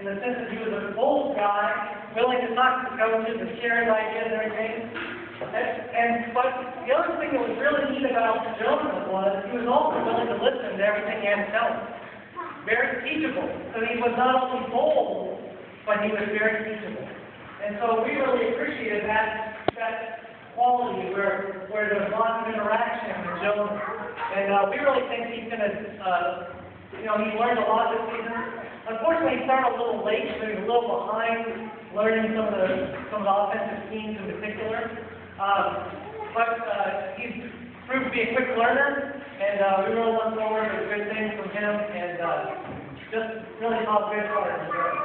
in the sense that he was a bold guy, willing to talk to the coaches and share his ideas and everything. But the other thing that was really neat about Jonah was he was also willing to listen to everything he had to tell him. Very teachable. So he was not only bold, but he was very teachable. And so we really appreciated that quality where there's lots of interaction with Jonah. And we really think he's going to, he learned a lot this season. Unfortunately, he started a little late, so he's a little behind learning some of the offensive schemes in particular. But he's proved to be a quick learner, and we really look forward to good things from him, and just really saw good part of the